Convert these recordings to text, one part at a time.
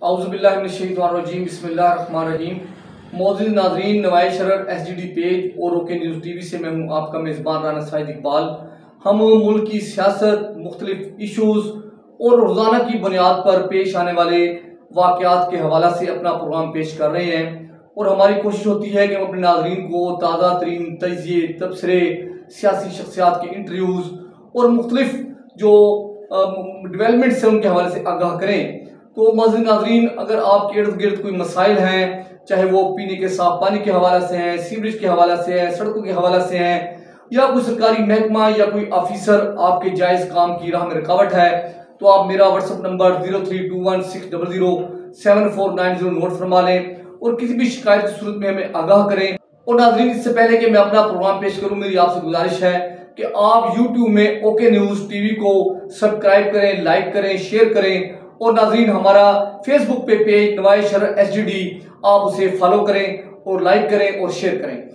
औज़ुबिल्लाहिमिनश्शैतानिर्रजीम बिस्मिल्लाहिर्रहमानिर्रहीम। मौजूद नाज़रीन, नवाए शरर SGD पेज और ओके न्यूज़ TV से मैं हूँ आपका मेज़बान राना साइद इकबाल। हम मुल्क की सियासत, मुख्तलिफ इशूज़ और रोज़ाना की बुनियाद पर पेश आने वाले वाक़यात के हवाला से अपना प्रोग्राम पेश कर रहे हैं और हमारी कोशिश होती है कि हम अपने नाज़रीन को ताज़ा तरीन तजिए, तबसरे, सियासी शख्सियात के इंटरव्यूज़ और मुख्तलिफ जो डेवलपमेंट्स हैं उनके हवाले से आगाह करें। तो मौजूद नाज़रीन, अगर आपके इर्द गिर्द कोई मसाइल हैं, चाहे वो पीने के साफ पानी के हवाले से हैं, सीवरेज के हवाले से हैं, सड़कों के हवाले से हैं, या कोई सरकारी महकमा या कोई ऑफिसर आपके जायज़ काम की राह में रुकावट है, तो आप मेरा व्हाट्सएप नंबर 0321600749 नोट फरमा लें और किसी भी शिकायत की सूरत में हमें आगाह करें। और नाज़रीन, इससे पहले कि मैं अपना प्रोग्राम पेश करूं, मेरी आपसे गुजारिश है कि आप YouTube में ओके न्यूज़ TV को सब्सक्राइब करें, लाइक करें, शेयर करें। और नाज़रीन, हमारा फेसबुक पे पेज नवाए शरर SGD, आप उसे फॉलो करें और लाइक करें और शेयर करें।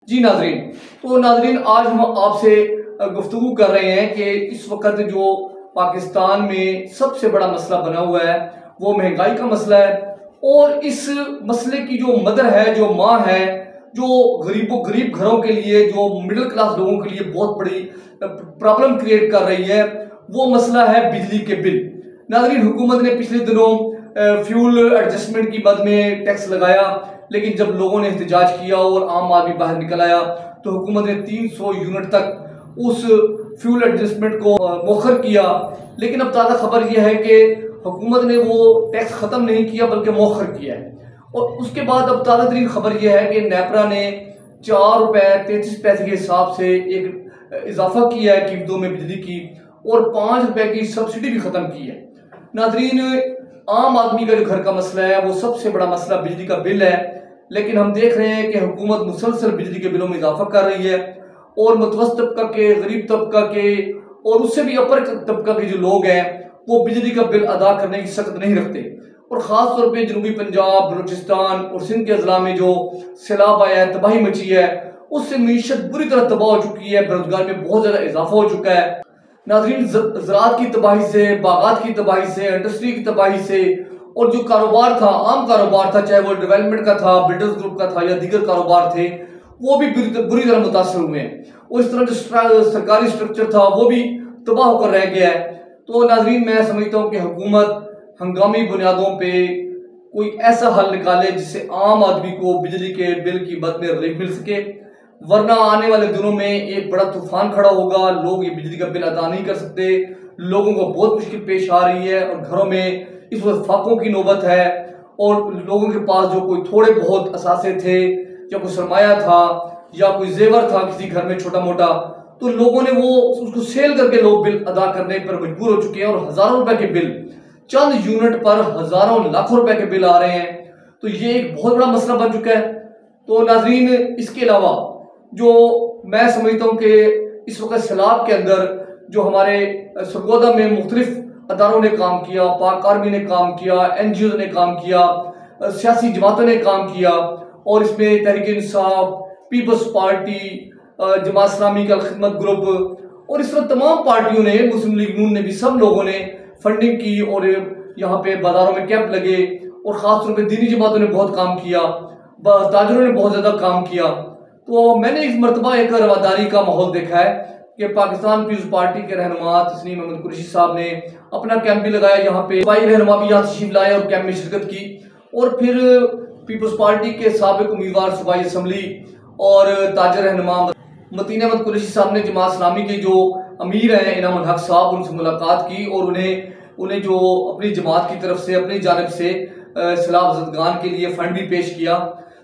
जी नाज़रीन, तो नाज़रीन, आज हम आपसे गुफ्तगू कर रहे हैं कि इस वक्त जो पाकिस्तान में सबसे बड़ा मसला बना हुआ है वो महंगाई का मसला है। और इस मसले की जो मदर है, जो माँ है, जो गरीब घरों के लिए, जो मिडिल क्लास लोगों के लिए बहुत बड़ी प्रॉब्लम क्रिएट कर रही है, वो मसला है बिजली के बिल। नाज़रीन, हुकूमत ने पिछले दिनों फ्यूल एडजस्टमेंट की मद में टैक्स लगाया, लेकिन जब लोगों ने एहतजाज किया और आम आदमी बाहर निकल आया तो हुकूमत ने 300 यूनिट तक उस फ्यूल एडजस्टमेंट को मौखर किया। लेकिन अब ताज़ा खबर यह है कि हुकूमत ने वो टैक्स ख़त्म नहीं किया बल्कि मौखर किया है। और उसके बाद अब ताज़ा तरीन खबर यह है कि नेपरा ने ₹4.33 के हिसाब से एक इजाफा किया है कीमतों में बिजली की, और ₹5 की सब्सिडी भी ख़त्म की है। नाज़रीन, आम आदमी का जो घर का मसला है वो सबसे बड़ा मसला बिजली का बिल है, लेकिन हम देख रहे हैं कि हुकूमत मुसलसल बिजली के बिलों में इजाफा कर रही है और मुतवस्सित तबका के, गरीब तबका के और उससे भी अपर तबका के जो लोग हैं वो बिजली का बिल अदा करने की सख्त नहीं रखते। और ख़ास तौर पे जनूबी पंजाब, बलूचिस्तान और सिंध के अजला में जो सैलाब आया है, तबाही मची है, उससे मीशत बुरी तरह तबाह हो चुकी है, बेरोजगार में बहुत ज़्यादा इजाफा हो चुका है। नाज़रीन, ज़राअत की तबाही से, बागात की तबाही से, इंडस्ट्री की तबाही से, और जो कारोबार था, आम कारोबार था, चाहे वो डेवलपमेंट का था, बिल्डर्स ग्रुप का था या दीगर कारोबार थे, वो भी बुरी तरह मुतासर हुए हैं। और इस तरह जो सरकारी स्ट्रक्चर था वो भी तबाह होकर रह गया है। तो नाज़रीन, मैं समझता हूँ कि हुकूमत हंगामी बुनियादों पे कोई ऐसा हल निकाले जिससे आम आदमी को बिजली के बिल की मद में रिलीफ मिल सके, वरना आने वाले दिनों में एक बड़ा तूफान खड़ा होगा। लोग ये बिजली का बिल अदा नहीं कर सकते, लोगों को बहुत मुश्किल पेश आ रही है और घरों में इस वक्त फाकों की नौबत है। और लोगों के पास जो कोई थोड़े बहुत असासे थे या कोई सरमाया था या कोई जेवर था किसी घर में छोटा मोटा, तो लोगों ने वो उसको सेल करके लोग बिल अदा करने पर मजबूर हो चुके हैं और हज़ारों रुपए के बिल, चंद यूनिट पर हज़ारों लाखों रुपए के बिल आ रहे हैं। तो ये एक बहुत बड़ा मसला बन चुका है। तो नाज़रीन, इसके अलावा जो मैं समझता हूँ कि इस वक्त सैलाब के अंदर जो हमारे सरगोदा में मुख्तलिफ अदारों ने काम किया, पाक आर्मी ने काम किया, NGOs ने काम किया, सियासी जमातों ने काम किया, और इसमें तहरीक इंसाफ, पीपल्स पार्टी, जमात इस्लामी का खिदमत ग्रुप और इस तरह तमाम पार्टियों ने, मुस्लिम लीग नून ने भी, सब लोगों ने फंडिंग की और यहाँ पे बाजारों में कैंप लगे, और ख़ास तौर पे दीनी जमातों ने बहुत काम किया, ताजरों ने बहुत ज़्यादा काम किया। तो मैंने इस मरतबा एक रवादारी का माहौल देखा है कि पाकिस्तान पीपल्स पार्टी के रहनुमा तस्नीम अहमद कुरैशी साहब ने अपना कैंप भी लगाया, यहाँ पे भाई रहनुमा भी यहाँ तशरीफ लाए और कैंप में शिरकत की। और फिर पीपल्स पार्टी के साबिक उम्मीदवार सूबाई असम्बली और ताजर रहनुमा मतीन अहमद कुरैशी साहब ने जमात इस्लामी के जो अमीर हैं इनाम उल हक साहब, उनसे मुलाकात की और उन्हें जो अपनी जमात की तरफ से, अपनी जानिब से सैलाब ज़दगान के लिए फंड भी पेश किया।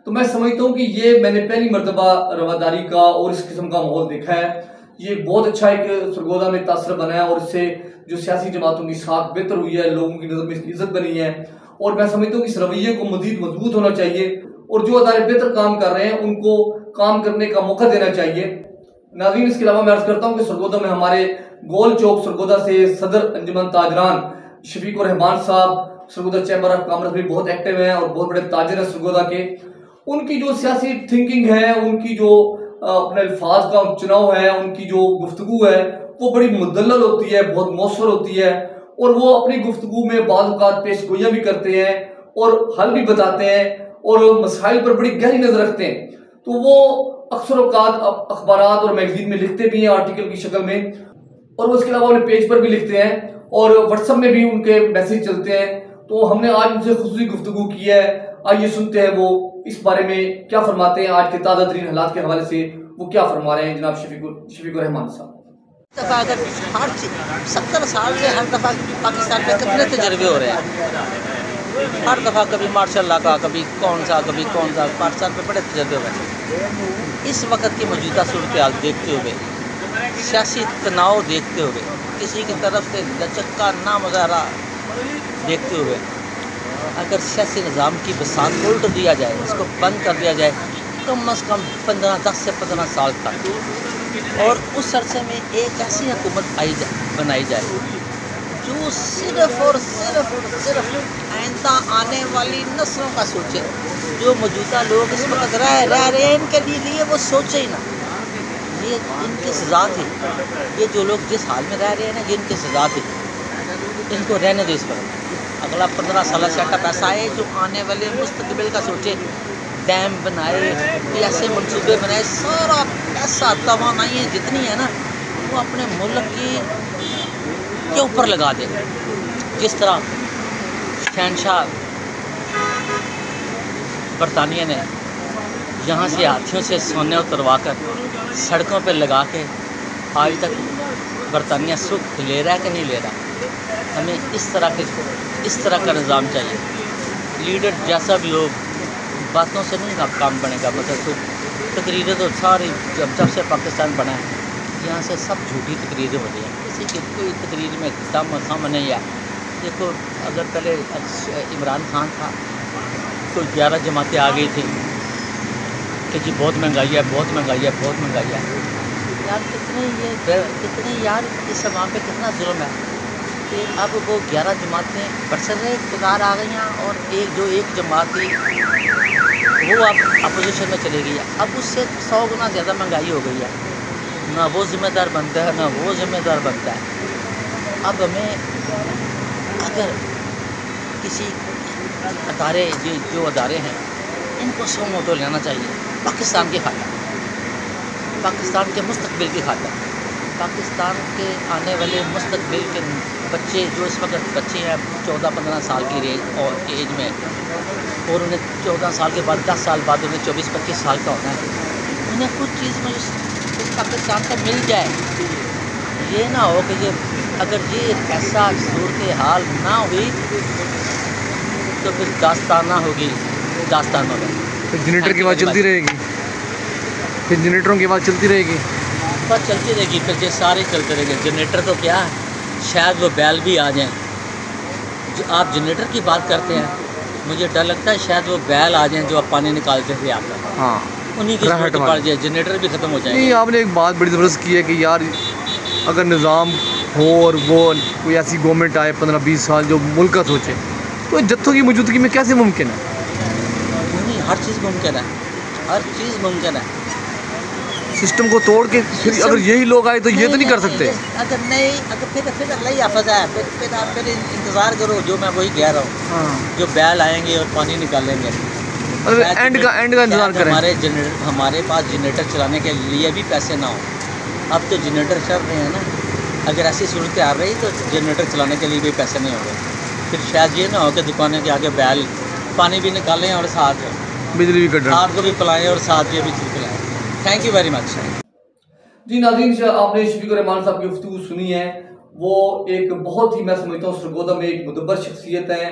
तो मैं समझता हूँ कि ये मैंने पहली मरतबा रवादारी का और इस किस्म का माहौल देखा है। ये बहुत अच्छा एक सरगोदा में तासर बना है और इससे जो सियासी जमातों की साख बेहतर हुई है, लोगों की नज़र में इज्जत बनी है। और मैं समझता हूँ कि इस रवैये को मज़ीद मजबूत होना चाहिए और जो अदारे बेहतर काम कर रहे हैं उनको काम करने का मौका देना चाहिए। नाज़रीन, इसके अलावा मैं अर्ज़ करता हूँ कि सरगोदा में हमारे गोल चौक सरगोदा से सदर अंजुमन ताजरान शफीक उर रहमान साहब, सरगोदा चैम्बर ऑफ कॉमर्स भी बहुत एक्टिव हैं और बहुत बड़े ताजर हैं सरगोदा के। उनकी जो सियासी थिंकिंग है, उनकी जो अपने अल्फाज का चुनाव है, उनकी जो गुफ्तगू है, वो बड़ी मुदल्लल होती है, बहुत मौसर होती है, और वो अपनी गुफ्तगू में बाज़ औक़ात पेशगोइयाँ भी करते हैं और हल भी बताते हैं और मसाइल पर बड़ी गहरी नज़र रखते हैं। तो वो अक्सर औक़ात अखबारात और मैगज़ीन में लिखते भी हैं आर्टिकल की शक्ल में, और उसके अलावा अपने पेज पर भी लिखते हैं और व्हाट्सएप में भी उनके मैसेज चलते हैं। तो हमने आज उनसे खुसूसी गुफ्तगू की है। आइए सुनते हैं वो इस बारे में क्या फरमाते हैं। आज के ताज़ा तरीन हालात के हवाले से वो क्या फरमा रहे हैं जनाब शफीकुर रहमान साहब। दफ़ा अगर हर 70 साल से हर दफ़ा पाकिस्तान में कितने तजर्बे हो रहे हैं। हर दफ़ा कभी मार्शल का, कभी कौन सा पाकिस्तान में बड़े तजर्बे हो रहे हैं। इस वक्त की मौजूदा सूरत हाल देखते हुए, सियासी तनाव देखते हुए, किसी की तरफ से लचक का ना मुजाहरा देखते हुए, अगर सियासी निज़ाम की बसात उल्ट दिया जाए, इसको बंद कर दिया जाए कम अज़ कम 10 से 15 साल तक, और उस अरसे में एक ऐसी हुकूमत बनाई जाए जो सिर्फ़ और सिर्फ आइंदा आने वाली नस्लों का सोचे। जो मौजूदा लोग इस वक्त रह रहे हैं इनके लिए वो सोचे ही ना, ये इनकी सज़ा थी। ये जो लोग जिस हाल में रह रहे हैं ना, ये इनकी सज़ा थी। इनको रहने दो इस वक्त। अगला 15 साल से अटक ऐसा है जो आने वाले मुस्तकबिल का सोचे, डैम बनाए, ऐसे मंसूबे बनाए, सारा पैसा तवानाई जितनी है ना वो अपने मुल्क के ऊपर लगा दे। जिस तरह शहनशाह बरतानिया ने यहाँ से हाथियों से सोने उतरवा कर सड़कों पर लगा के आज तक बरतानिया सुख ले रहा है कि नहीं ले रहा। हमें इस तरह का निज़ाम चाहिए। लीडर जैसा भी हो, बातों से नहीं काम बनेगा। मतलब तो तकरीरें तो सारी जब से पाकिस्तान बना है यहाँ से सब झूठी तकरीरें होती हैं। किसी की कोई तकरीर में दम नहीं है। देखो, अगर पहले इमरान खान था तो 11 जमातें आ गई थी कि जी बहुत महंगाई है, बहुत महंगाई है, बहुत महंगाई है। यार कितने यार इस समाज पे कितना जुल्म है कि अब वो 11 जमातें बरसरे इक़्तिदार आ गई हैं और एक जमात थी वो अब अपोजिशन में चली गई है। अब उससे 100 गुना ज़्यादा महंगाई हो गई है। ना वो ज़िम्मेदार बनता है, ना वो ज़िम्मेदार बनता है। अब हमें अगर किसी जो अदारे हैं इनको सो मोटो लेना चाहिए पाकिस्तान की खातिर, पाकिस्तान के मुस्तकबिल की खातिर, पाकिस्तान के आने वाले मुस्तकबिल के बच्चे जो इस वक्त बच्चे हैं 14-15 साल की एज में, और उन्हें 14 साल के बाद 10 साल बाद उन्हें 24-25 साल का होना है। उन्हें कुछ चीज़ में इस पाकिस्तान का मिल जाए। ये ना हो कि अगर ये ऐसा सूरत हाल ना हुई तो फिर दास्ताना होगी, दास्तान होगा। फिर जनरेटर की आवाज़ चलती रहेगी, फिर जनरेटरों की आवाज़ चलती रहेगी, बस चलती रहेगी। फिर ये सारे चलते रहेंगे। जनरेटर तो क्या है, शायद वो बैल भी आ जाएं। जो आप जनरेटर की बात करते हैं, मुझे डर लगता है शायद वो बैल आ जाएं जो आप पानी निकालते थे आपका। हाँ, उन्हीं की ज़रूरत पड़ जाए, जनरेटर भी ख़त्म हो जाए। नहीं, आपने एक बात बड़ी ज़बरदस्त की है कि यार अगर निज़ाम हो और वो कोई ऐसी गवर्नमेंट आए 15-20 साल जो मुल्क का सोचे, तो जत्थों की मौजूदगी में कैसे मुमकिन है? नहीं, हर चीज़ मुमकिन है, हर चीज़ मुमकिन है। सिस्टम को तोड़ के फिर अगर यही लोग आए तो ये तो नहीं कर सकते। अगर नहीं, अगर फिर अल्लाह ही हाफ़िज़ है। फिर इंतज़ार करो, जो मैं वही कह रहा हूँ। हाँ। जो बैल आएंगे और पानी निकालेंगे, एंड का इंतज़ार करें। हमारे पास जनरेटर चलाने के लिए भी पैसे ना हो। अब तो जनरेटर चल रहे हैं ना, अगर ऐसी सूरत आ रही तो जनरेटर चलाने के लिए भी पैसे नहीं होंगे। फिर शायद ये ना हो कि दुकानों के आगे बैल पानी भी निकालें और साथ बिजली भी कट रात को भी पिलाएँ और साथ ये बिजली पिलाएँ। Thank you very much. जी नाज़रीन, आपने शफीकुर रहमान साहब की गुफ्तगू सुनी है। वो एक बहुत ही, मैं समझता हूँ, सरगोदा में एक मुदब्बर शख्सियत है,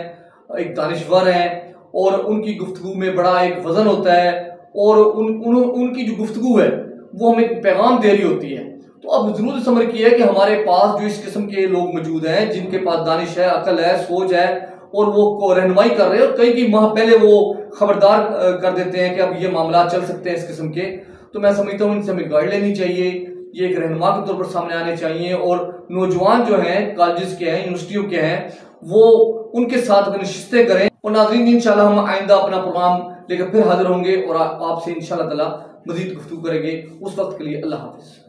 एक दानिश्वर हैं, और उनकी गुफ्तगू में बड़ा एक वज़न होता है, और उनकी जो गुफ्तगू है वो हमें एक पैगाम दे रही होती है। तो अब ज़रूर समझ की है कि हमारे पास जो इस किस्म के लोग मौजूद हैं जिनके पास दानिश है, अकल है, सोच है, और वो रहनुमाई कर रहे हैं, और कई माह पहले वो खबरदार कर देते हैं कि अब ये मामला चल सकते हैं इस किस्म के। तो मैं समझता हूँ इनसे हमें गाइड लेनी चाहिए, ये एक रहनुमा के तौर पर सामने आने चाहिए, और नौजवान जो हैं, कॉलेजेस के हैं, यूनिवर्सिटियों के हैं, वो उनके साथ नशिस्तें करें। और नाज़रीन, इंशाल्लाह हम आइंदा अपना प्रोग्राम लेकर फिर हाजिर होंगे और आपसे इंशाल्लाह ताला मज़ीद गुफ्तगू करेंगे। उस वक्त के लिए अल्लाह हाफ़िज़।